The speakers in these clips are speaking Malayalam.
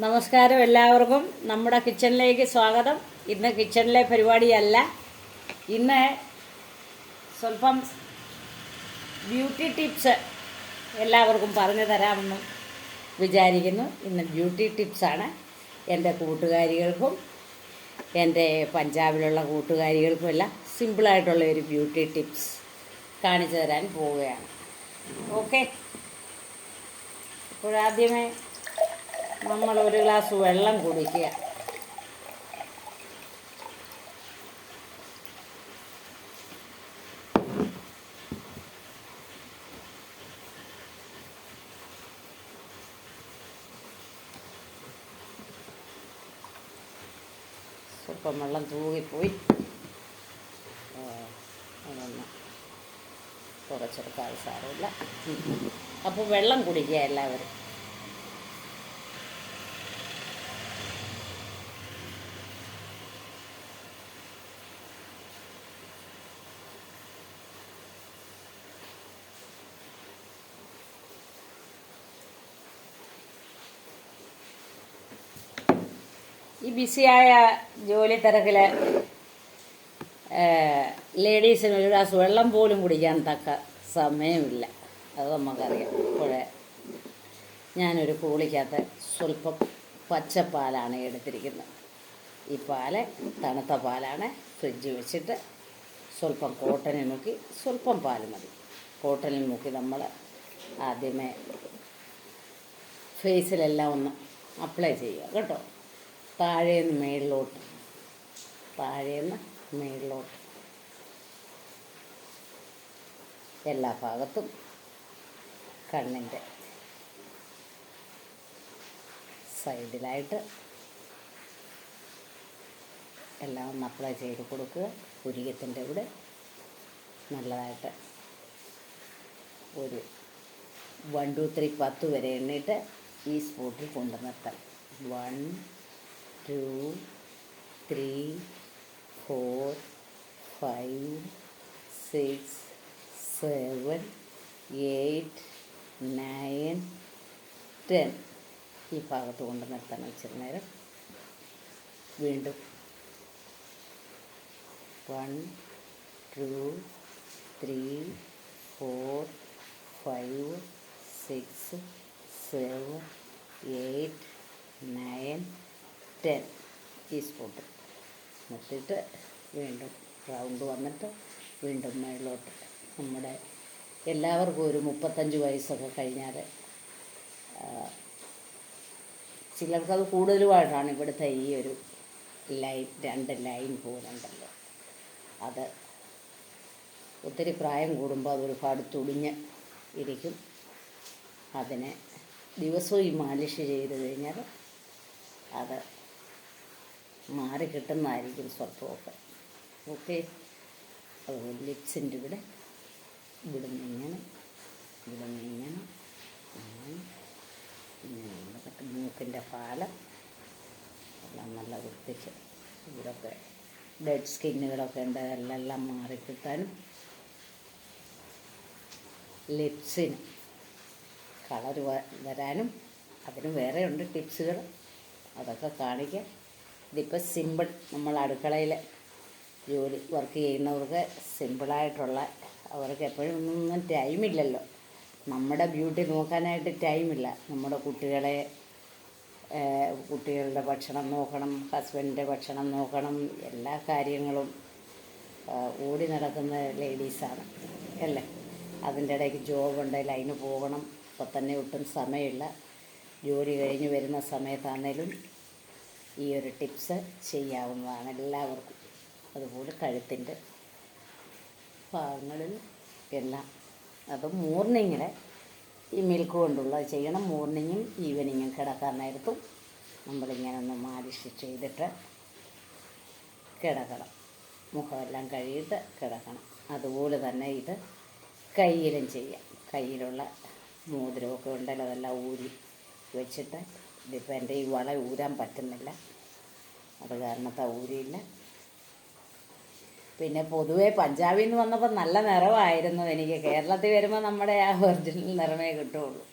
നമസ്കാരം എല്ലാവർക്കും നമ്മുടെ കിച്ചണിലേക്ക് സ്വാഗതം. ഇന്ന് കിച്ചണിലെ പരിപാടിയല്ല, ഇന്ന് സ്വല്പം ബ്യൂട്ടി ടിപ്സ് എല്ലാവർക്കും പറഞ്ഞു തരാമെന്ന് വിചാരിക്കുന്നു. ഇന്ന് ബ്യൂട്ടി ടിപ്സാണ്. എൻ്റെ കൂട്ടുകാരികൾക്കും എൻ്റെ പഞ്ചാബിലുള്ള കൂട്ടുകാരികൾക്കും എല്ലാം സിമ്പിളായിട്ടുള്ള ഒരു ബ്യൂട്ടി ടിപ്സ് കാണിച്ചു തരാൻ പോവുകയാണ്. ഓക്കെ, ഇപ്പോഴാദ്യമേ നമ്മൾ ഒരു ഗ്ലാസ് വെള്ളം കുടിക്കുക. സ്വല്പം വെള്ളം തൂകിപ്പോയി, അതൊന്ന് കുറച്ചെടുക്കാൻ സാരമില്ല. അപ്പോൾ വെള്ളം കുടിക്കുക എല്ലാവരും. ഈ ബിസിയായ ജോലി തിരക്കിൽ ലേഡീസിന് ഒരു ഗ്ലാസ് വെള്ളം പോലും കുടിക്കാൻ തക്ക സമയമില്ല, അത് നമുക്കറിയാം. ഇപ്പോഴേ ഞാനൊരു കൂളിക്കകത്ത് സ്വല്പം പച്ചപ്പാലാണ് എടുത്തിരിക്കുന്നത്. ഈ പാല് തണുത്ത പാലാണ്. ഫ്രിഡ്ജ് വെച്ചിട്ട് സ്വല്പം കോട്ടണിൽ മുക്കി, സ്വല്പം പാൽ മതി, കോട്ടണിൽ മുക്കി നമ്മൾ ആദ്യമേ ഫേസിലെല്ലാം ഒന്ന് അപ്ലൈ ചെയ്യുക കേട്ടോ. താഴേന്ന് മേളിലോട്ട്, താഴേന്ന് മേളിലോട്ട് എല്ലാ ഭാഗത്തും കണ്ണിൻ്റെ സൈഡിലായിട്ട് എല്ലാം ഒന്ന് അപ്ലൈ ചെയ്ത് കൊടുക്കുക. പുരികത്തിൻ്റെ ഇവിടെ നല്ലതായിട്ട് ഒരു 1 2 3 10 വരെ എണ്ണിയിട്ട് ഈ സ്പോട്ടിൽ കൊണ്ടു നിർത്തണം. 1 2 3 4 5 6 7 8 9 10 ഈ ഭാഗത്ത് കൊണ്ട് നിർത്താൻ വെച്ചിട്ട് നേരം വീണ്ടും 1 2 3 4 5 6 7 8 9 10 ഈ സ്പോട്ട് നിർത്തിയിട്ട് വീണ്ടും റൗണ്ട് വന്നിട്ട് വീണ്ടും മേളിലോട്ട്. നമ്മുടെ എല്ലാവർക്കും ഒരു 35 വയസ്സൊക്കെ കഴിഞ്ഞാൽ, ചിലർക്കത് കൂടുതലുമായിട്ടാണ് ഇവിടുത്തെ ഈ ഒരു ലൈൻ, 2 ലൈൻ പോകുന്നുണ്ടല്ലോ, അത് ഒത്തിരി പ്രായം കൂടുമ്പോൾ അതൊരുപാട് തുടിഞ്ഞ് ഇരിക്കും. അതിനെ ദിവസവും ഈ മാലിഷ് ചെയ്ത് കഴിഞ്ഞാൽ അത് മാറി കിട്ടുന്നതായിരിക്കും സ്വല്പമൊക്കെ. ഓക്കെ, അതുപോലെ ലിപ്സിൻ്റെ ഇവിടെ ഇവിടുന്ന് ഇങ്ങനെ, ഇവിടുന്ന് ഇങ്ങനെ, ഇങ്ങനെ മൂക്കിൻ്റെ പാലം എല്ലാം നല്ല വൃത്തിച്ച് ഇവിടെയൊക്കെ ഡെഡ് സ്കിന്നുകളൊക്കെ ഉണ്ട്, എല്ലാം മാറിക്കിട്ടാനും ലിപ്സിന് കളർ വരാനും അതിന് വേറെ ഉണ്ട് ടിപ്സുകൾ, അതൊക്കെ കാണിക്കാം. ഇതിപ്പോൾ സിമ്പിൾ, നമ്മൾ അടുക്കളയിൽ വർക്ക് ചെയ്യുന്നവർക്ക് സിമ്പിളായിട്ടുള്ള, അവർക്ക് എപ്പോഴും ഒന്നും ടൈമില്ലല്ലോ, നമ്മുടെ ബ്യൂട്ടി നോക്കാനായിട്ട് ടൈമില്ല. നമ്മുടെ കുട്ടികളുടെ ഭക്ഷണം നോക്കണം, ഹസ്ബൻഡിൻ്റെ ഭക്ഷണം നോക്കണം, എല്ലാ കാര്യങ്ങളും ഓടി നടക്കുന്ന ലേഡീസാണ് അല്ലേ. അതിൻ്റെ ഇടയ്ക്ക് ജോബ് ഉണ്ടെങ്കിൽ അതിന് പോകണം. അപ്പോൾ തന്നെ ഒട്ടും സമയമില്ല. ജോലി കഴിഞ്ഞ് വരുന്ന സമയത്താണേലും ഈ ഒരു ടിപ്സ് ചെയ്യാവുന്നതാണ് എല്ലാവർക്കും. അതുപോലെ കഴുത്തിൻ്റെ ഭാഗങ്ങളിൽ എല്ലാം, അത് മോർണിംഗിൽ ഈ മിൽക്ക് കൊണ്ടുള്ളത് ചെയ്യണം. മോർണിംഗും ഈവനിങ്ങും കിടക്കാൻ നേരത്തും നമ്മളിങ്ങനെ ഒന്ന് മാലിഷ് ചെയ്തിട്ട് കിടക്കണം. മുഖമെല്ലാം കഴുകിയിട്ട് കിടക്കണം. അതുപോലെ തന്നെ ഇത് കയ്യിലും ചെയ്യാം. കയ്യിലുള്ള മോതിരമൊക്കെ ഉണ്ടെങ്കിൽ അതെല്ലാം ഊരി വെച്ചിട്ട്, ഇതിപ്പോൾ എൻ്റെ ഈ വള ഊരാൻ പറ്റുന്നില്ല, അത് കാരണത്താൽ ഊരിയില്ല. പിന്നെ പൊതുവെ പഞ്ചാബിൽ നിന്ന് വന്നപ്പോൾ നല്ല നിറമായിരുന്നു എനിക്ക്. കേരളത്തിൽ വരുമ്പോൾ നമ്മുടെ ആ ഒറിജിനൽ നിറമേ കിട്ടുകയുള്ളൂ.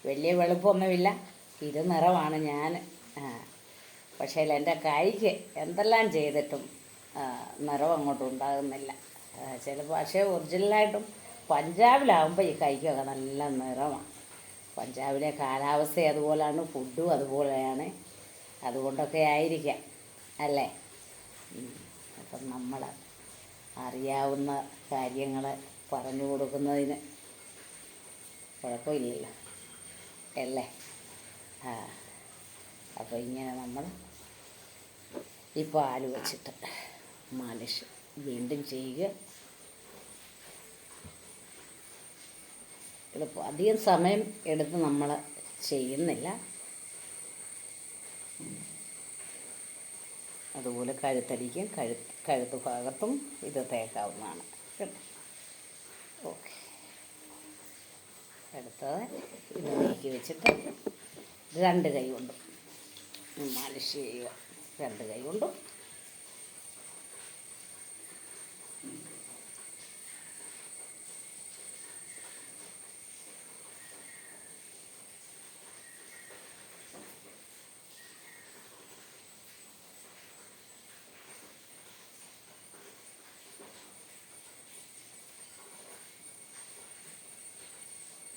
വലിയ വെളുപ്പമൊന്നുമില്ല, ഇരുനിറമാണ് ഞാൻ. പക്ഷേ എൻ്റെ കൈക്ക് എന്തെല്ലാം ചെയ്തിട്ടും നിറം അങ്ങോട്ട് ഉണ്ടാകുന്നില്ല. പക്ഷേ ഒറിജിനലായിട്ടും പഞ്ചാബിലാകുമ്പോൾ ഈ കൈക്കൊക്കെ നല്ല നിറമാണ്. പഞ്ചാബിലെ കാലാവസ്ഥ അതുപോലെയാണ്, ഫുഡും അതുപോലെയാണ്. അതുകൊണ്ടൊക്കെ ആയിരിക്കാം അല്ലേ. അപ്പം നമ്മൾ അറിയാവുന്ന കാര്യങ്ങൾ പറഞ്ഞു കൊടുക്കുന്നതിന് കുഴപ്പമില്ലല്ലോ അല്ലേ. അപ്പോൾ ഇങ്ങനെ നമ്മൾ ഈ പാല് വച്ചിട്ട് മാലിഷ് വീണ്ടും ചെയ്യുക. എളുപ്പം അധികം സമയം എടുത്ത് നമ്മൾ ചെയ്യുന്നില്ല. അതുപോലെ കഴുത്തടിക്കും, കഴുത്ത് ഭാഗത്തും ഇത് തേക്കാവുന്നതാണ് കേട്ടോ. ഓക്കെ, അടുത്തത് ഇത് നീക്കി വെച്ചിട്ട് രണ്ട് കൈ കൊണ്ടും മാലിഷ് ചെയ്യുക. രണ്ട് കൈ കൊണ്ടും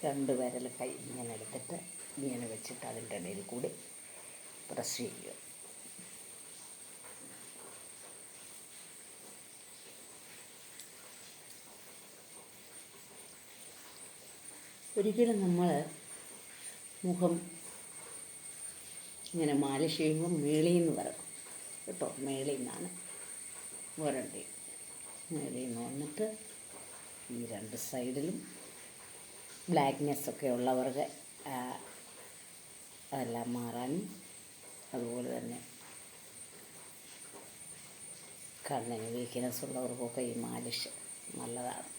രണ്ട് വിരൽ കൈ ഇങ്ങനെ എടുത്തിട്ട് ഇങ്ങനെ വെച്ചിട്ട് അതിൻ്റെ ഇടയിൽ കൂടി പ്രസ് ചെയ്യുക. ഒരിക്കലും നമ്മൾ മുഖം ഇങ്ങനെ മാലിഷ് ചെയ്യുമ്പോൾ മേളിൽ നിന്ന് വരണം കേട്ടോ. മേളിൽ നിന്നാണ് വരണ്ടേ. മേളിൽ നിന്ന് വന്നിട്ട് ഈ രണ്ട് സൈഡിലും ബ്ലാക്ക്നെസ്സൊക്കെ ഉള്ളവർക്ക് അതെല്ലാം മാറാനും, അതുപോലെ തന്നെ കണ്ണിന് വീക്ക്നെസ് ഉള്ളവർക്കൊക്കെ ഈ മാലിഷ് നല്ലതാണ്.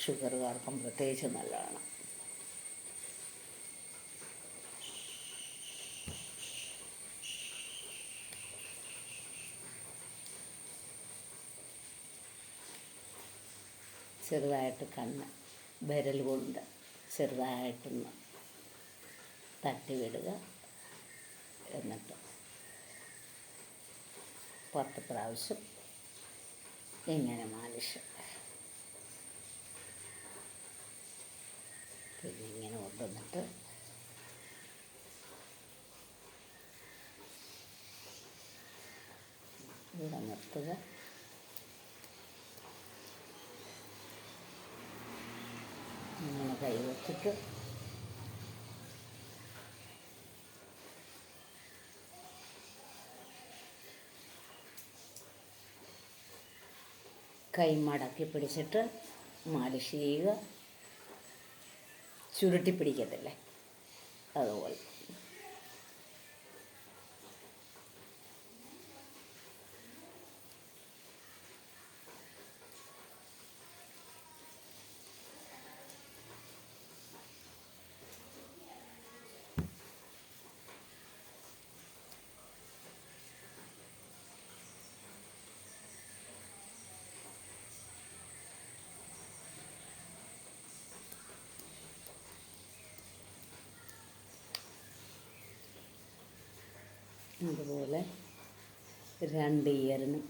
ഷുഗറുകാർക്കും പ്രത്യേകിച്ച് നല്ലതാണ്. ചെറുതായിട്ട് കണ്ണ് വിരൽ കൊണ്ട് ചെറുതായിട്ടൊന്ന് തട്ടി വിടുക. എന്നിട്ട് 10 പ്രാവശ്യം ഇങ്ങനെ മാലിഷ്. പിന്നെ ഇങ്ങനെ കൊണ്ടുവന്നിട്ട് ഇവിടെ നിർത്തുക. ഇങ്ങനെ കൈ വെച്ചിട്ട് കൈ മടക്കി പിടിച്ചിട്ട് മാലിഷ് ചെയ്യുക. ചുരുട്ടി പിടിക്കത്തില്ലേ, അതുപോലെ. അതുപോലെ രണ്ട് ഇയറിനും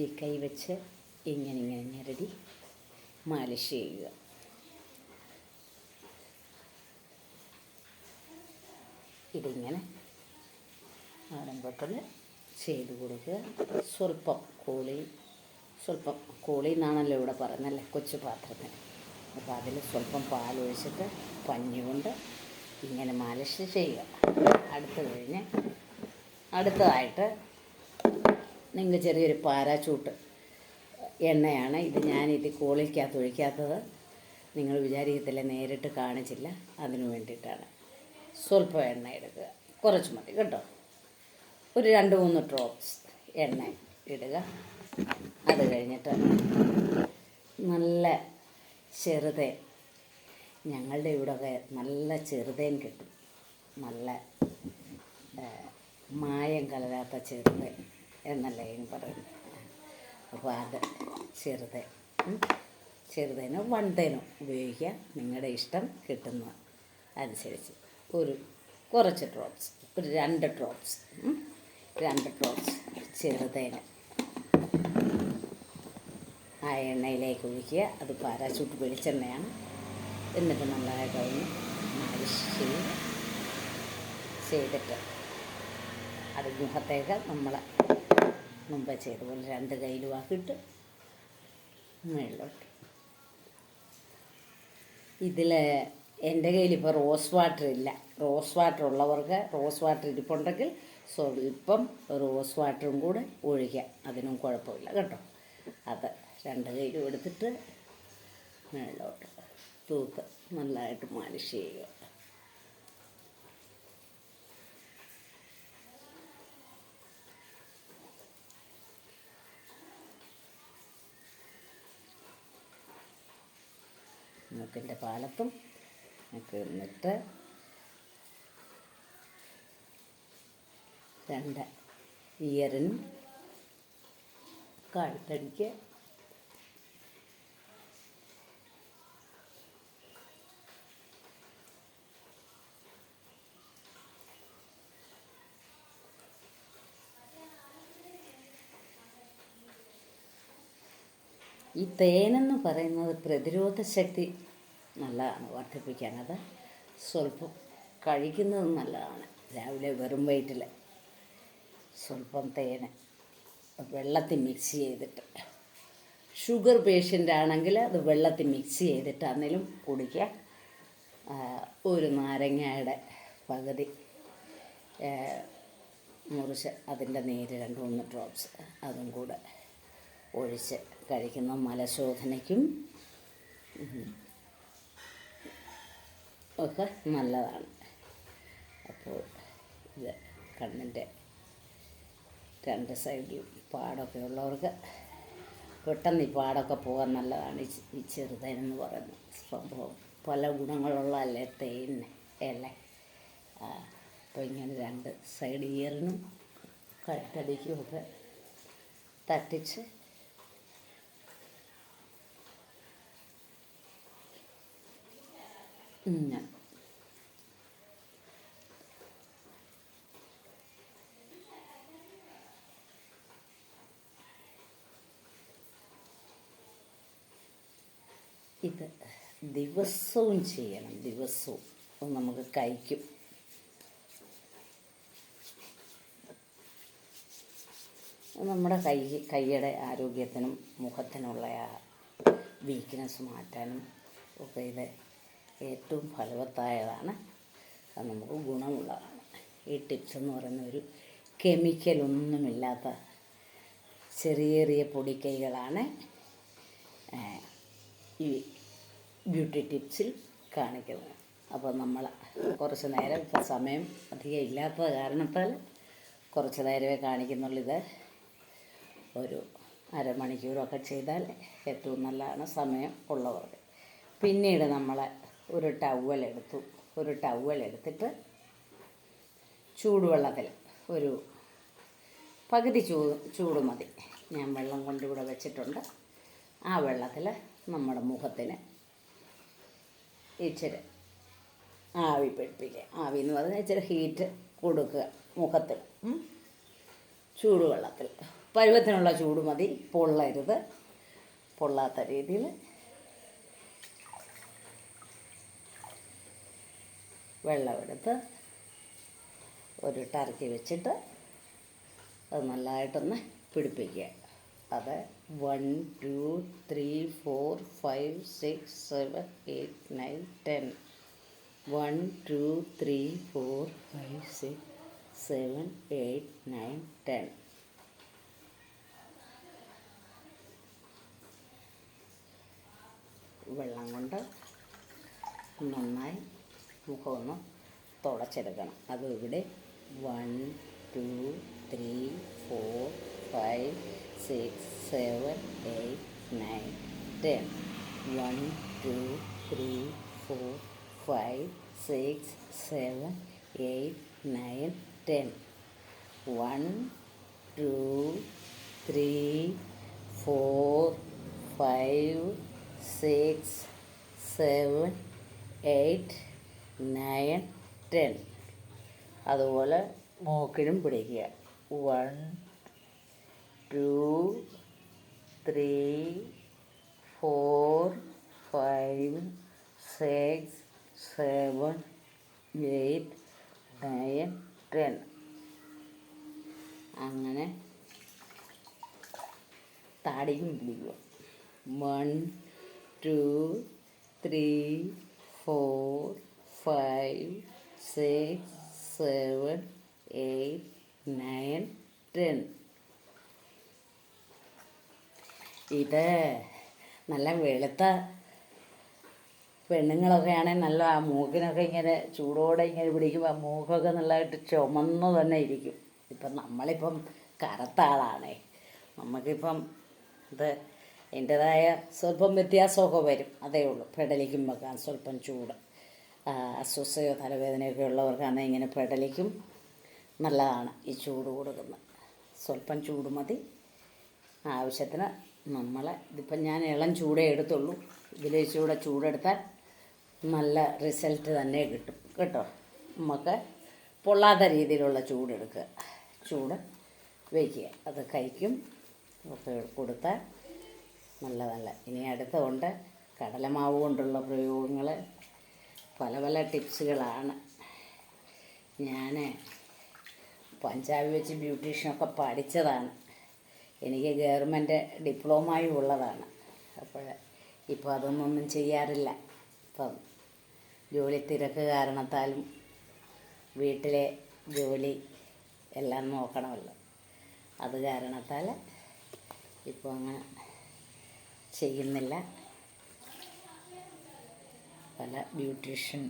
ഈ കൈ വെച്ച് ഇങ്ങനെ ഞെരടി മാലിഷ് ചെയ്യുക. ഇതിങ്ങനെ ആരംഭത്തിൽ ചെയ്ത് കൊടുക്കുക. സ്വല്പം കോളി എന്നാണല്ലോ ഇവിടെ പറയുന്നല്ലേ, കൊച്ചു പാത്രത്തിന്. അപ്പോൾ അതിൽ സ്വല്പം പാലൊഴിച്ചിട്ട് പഞ്ഞി കൊണ്ട് ഇങ്ങനെ മാലിഷ് ചെയ്യുക. അടുത്തതായിട്ട് നിങ്ങൾക്ക് ചെറിയൊരു പാരാച്ചൂട്ട് എണ്ണയാണ് ഇത്. ഞാനിത് കോളിക്കകത്ത് ഒഴിക്കാത്തത് നിങ്ങൾ വിചാരിക്കത്തില്ല, നേരിട്ട് കാണിച്ചില്ല. അതിനു വേണ്ടിയിട്ടാണ്. സ്വല്പം എണ്ണ എടുക്കുക, കുറച്ച് മതി കേട്ടോ. ഒരു 2-3 ഡ്രോപ്സ് എണ്ണ ഇടുക. അത് കഴിഞ്ഞിട്ട് നല്ല ചെറുതേൻ, ഞങ്ങളുടെ ഇവിടെയൊക്കെ നല്ല ചെറുതേൻ കിട്ടും. നല്ല മായം കലരാത്ത ചെറുതേൻ എന്നല്ലേ പറയുന്നത്. അപ്പോൾ അത് ചെറുതേനോ വൺതേനോ ഉപയോഗിക്കുക, നിങ്ങളുടെ ഇഷ്ടം കിട്ടുന്ന അനുസരിച്ച്. ഒരു കുറച്ച് ഡ്രോപ്സ്, ഒരു 2 ഡ്രോപ്സ്, 2 ഡ്രോപ്സ് ചെറുതേന് ആ എണ്ണയിലേക്ക് ഒഴിക്കുക. അത് പാരാച്ചൂട്ട് വെളിച്ചെണ്ണയാണ്. എന്നിട്ട് നല്ലതായിട്ട് ഒന്ന് മാലിഷ് ചെയ്തിട്ട് അത് മുഖത്തേക്ക് നമ്മൾ മുമ്പ് ചെയ്തപോലെ 2 കൈയിലും ആക്കിയിട്ട് മുകളിലോട്ട്. ഇതിൽ എൻ്റെ കയ്യിൽ ഇപ്പോൾ റോസ് വാട്ടർ ഇല്ല. റോസ് വാട്ടർ ഉള്ളവർക്ക് റോസ് വാട്ടർ ഇരിപ്പുണ്ടെങ്കിൽ സ്വല്പം റോസ് വാട്ടറും കൂടെ ഒഴിക്കാം, അതിനും കുഴപ്പമില്ല കേട്ടോ. അത് 2 കൈയിലും എടുത്തിട്ട് മുകളിലോട്ട് തൂത്ത് നല്ലതായിട്ട് മാലിഷ് ചെയ്യുക. മൂക്കിൻ്റെ പാലത്തും ഒക്കെ എന്നിട്ട് 2 ഇയറിനും കഴുത്തടിക്ക് ഈ തേനെന്ന് പറയുന്നത് പ്രതിരോധ ശക്തി നല്ലതാണ് വർദ്ധിപ്പിക്കാൻ. അത് സ്വല്പം കഴിക്കുന്നത് നല്ലതാണ്. രാവിലെ വെറും വയറ്റിൽ സ്വല്പം തേന് വെള്ളത്തിൽ മിക്സ് ചെയ്തിട്ട്, ഷുഗർ പേഷ്യൻ്റ് ആണെങ്കിൽ അത് വെള്ളത്തിൽ മിക്സ് ചെയ്തിട്ട് അന്നേലും കുടിക്കുക. ഒരു നാരങ്ങയുടെ പകുതി മുറിച്ച് അതിൻ്റെ നീര് 2-3 ഡ്രോപ്സ് അതും കൂടെ ഒഴിച്ച് കഴിക്കുന്ന മലശോധനയ്ക്കും ഒക്കെ നല്ലതാണ്. അപ്പോൾ ഇത് കണ്ണിൻ്റെ 2 സൈഡിലും പാടൊക്കെ ഉള്ളവർക്ക് പെട്ടെന്ന് ഈ പാടൊക്കെ പോകാൻ നല്ലതാണ് ഈ ചെറുതേനെന്ന് പറയുന്ന സംഭവം. പല ഗുണങ്ങളുള്ളതല്ലേ തേനിന് അല്ലേ. അപ്പോൾ ഇങ്ങനെ 2 സൈഡ് ഇയറിനും കഴുത്തടിക്കുമൊക്കെ തട്ടിച്ച് ഇത് ദിവസവും ചെയ്യണം. ദിവസവും നമുക്ക് കഴിക്കും. നമ്മുടെ കൈയുടെ ആരോഗ്യത്തിനും മുഖത്തിനുള്ള ആ വീക്ക്നെസ് മാറ്റാനും ഒക്കെ ഇത് ഏറ്റവും ഫലവത്തായതാണ്. അത് നമുക്ക് ഗുണമുള്ളതാണ്. ഈ ടിപ്സ് എന്ന് പറയുന്ന ഒരു കെമിക്കലൊന്നുമില്ലാത്ത ചെറിയ പൊടിക്കൈകളാണ് ഈ ബ്യൂട്ടി ടിപ്സിൽ കാണിക്കുന്നത്. അപ്പോൾ നമ്മൾ കുറച്ച് നേരം, ഇപ്പം സമയം അധികം ഇല്ലാത്ത കാരണത്താൽ കുറച്ച് നേരമേ കാണിക്കുന്നുള്ളൂ. ഇത് ഒരു അരമണിക്കൂറൊക്കെ ചെയ്താൽ ഏറ്റവും നല്ലതാണ് സമയം ഉള്ളവർക്ക്. പിന്നീട് നമ്മൾ ഒരു ടവൽ എടുത്തിട്ട് ചൂടുവെള്ളത്തിൽ ഒരു പകുതി ചൂട് മതി. ഞാൻ വെള്ളം കൊണ്ടിവിടെ വെച്ചിട്ടുണ്ട്. ആ വെള്ളത്തിൽ നമ്മുടെ മുഖത്തിന് ഇച്ചിരി ആവി പിടിപ്പിക്കുക. ആവി എന്ന് പറഞ്ഞാൽ ഇച്ചിരി ഹീറ്റ് കൊടുക്കുക മുഖത്തിൽ. ചൂടുവെള്ളത്തിൽ പരുവത്തിനുള്ള ചൂട് മതി, പൊള്ളരുത്. പൊള്ളാത്ത രീതിയിൽ വെള്ളമെടുത്ത് ഒരു ടർക്കി വെച്ചിട്ട് അത് നല്ലതായിട്ടൊന്ന് പിടിപ്പിക്കുക. അത് 1 2 3 4 5 6 7 8 9 10 1 2 3 4 5 6 7 8 9 10 വെള്ളം കൊണ്ട് നന്നായി മുഖമൊന്ന് തുടച്ചെടുക്കണം. അതും ഇവിടെ 1 2 3 4 5 6 7 8 9 10 1 2 3 4 5 6 7 8 9 10 1 2 3 4 5 6 7 8 9 10 അതുപോലെ മൂക്കിനും പിടിക്കുക. 1 2 3 4 5 6 7 8 9 10. അങ്ങനെ താടിയും പിടിക്കുക. 1 2 3 4 5 6 7 8 9 10. ഇത് നല്ല വെളുത്ത പെണ്ണുങ്ങളൊക്കെ ആണെങ്കിൽ നല്ല ആ മൂക്കിനൊക്കെ ഇങ്ങനെ ചൂടോടെ ഇങ്ങനെ പിടിക്കുമ്പോൾ ആ മൂക്കൊക്കെ നല്ലതായിട്ട് ചുമന്ന് തന്നെ ഇരിക്കും. ഇപ്പം നമ്മളിപ്പം കറുത്ത ആളാണേ, നമുക്കിപ്പം ഇത് എൻ്റെതായ സ്വല്പം വ്യത്യാസമൊക്കെ വരും, അതേ ഉള്ളൂ. പെടലിക്കും വെക്കാൻ സ്വല്പം ചൂട്, അസ്വസ്ഥയോ തലവേദനയൊക്കെ ഉള്ളവർക്കാണെങ്കിൽ ഇങ്ങനെ പെടലിക്കും നല്ലതാണ് ഈ ചൂട് കൊടുക്കുന്നത്. സ്വല്പം ചൂട് മതി ആവശ്യത്തിന്. ഇതിപ്പം ഞാൻ ഇളം ചൂടേ എടുത്തുള്ളൂ. ഇതിലേച്ചൂടെ ചൂടെടുത്താൽ നല്ല റിസൾട്ട് തന്നെ കിട്ടും കേട്ടോ. നമുക്ക് പൊള്ളാത്ത രീതിയിലുള്ള ചൂടെടുക്കുക, ചൂട് വയ്ക്കുക, അത് കഴിക്കും ഒക്കെ കൊടുത്താൽ നല്ല. ഇനി അടുത്തുകൊണ്ട് കടലമാവ് കൊണ്ടുള്ള പ്രയോഗങ്ങൾ പല പല ടിപ്സുകളാണ്. ഞാൻ പഞ്ചാബ് വെച്ച് ബ്യൂട്ടീഷ്യനൊക്കെ പഠിച്ചതാണ്. എനിക്ക് ഗവൺമെൻറ് ഡിപ്ലോമയും ഉള്ളതാണ്. അപ്പോൾ ഇപ്പോൾ അതൊന്നും ചെയ്യാറില്ല. ഇപ്പം ജോലി തിരക്ക് കാരണത്താലും വീട്ടിലെ ജോലി എല്ലാം നോക്കണമല്ലോ, അത് കാരണത്താൽ ഇപ്പോൾ അങ്ങനെ ചെയ്യുന്നില്ല. പല ബ്യൂട്ടീഷ്യൻ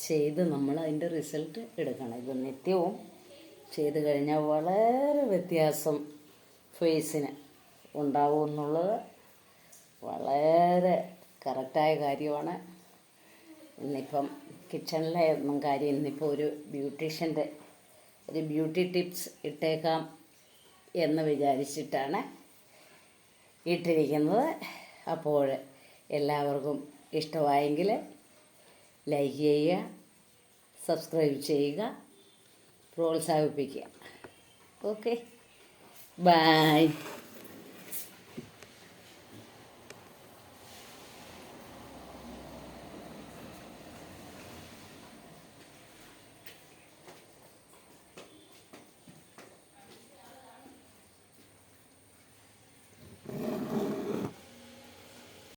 ചെയ്ത് നമ്മൾ അതിൻ്റെ റിസൾട്ട് എടുക്കണം. ഇത് നിത്യവും ചെയ്ത് കഴിഞ്ഞാൽ വളരെ വ്യത്യാസം ഫേസിന് ഉണ്ടാവും എന്നുള്ളത് വളരെ കറക്റ്റായ കാര്യമാണ്. ഇന്നിപ്പം കിച്ചണിലെ ഒന്നും കാര്യം, ഇന്നിപ്പോൾ ഒരു ബ്യൂട്ടീഷ്യൻ്റെ ഒരു ബ്യൂട്ടി ടിപ്സ് ഇട്ടേക്കാം എന്ന് വിചാരിച്ചിട്ടാണ് ഇട്ടിരിക്കുന്നത്. അപ്പോൾ എല്ലാവർക്കും ഇഷ്ടമായെങ്കിൽ ലൈക്ക് ചെയ്യുക, സബ്സ്ക്രൈബ് ചെയ്യുക, പ്രോത്സാഹിപ്പിക്കുക. Okay, by.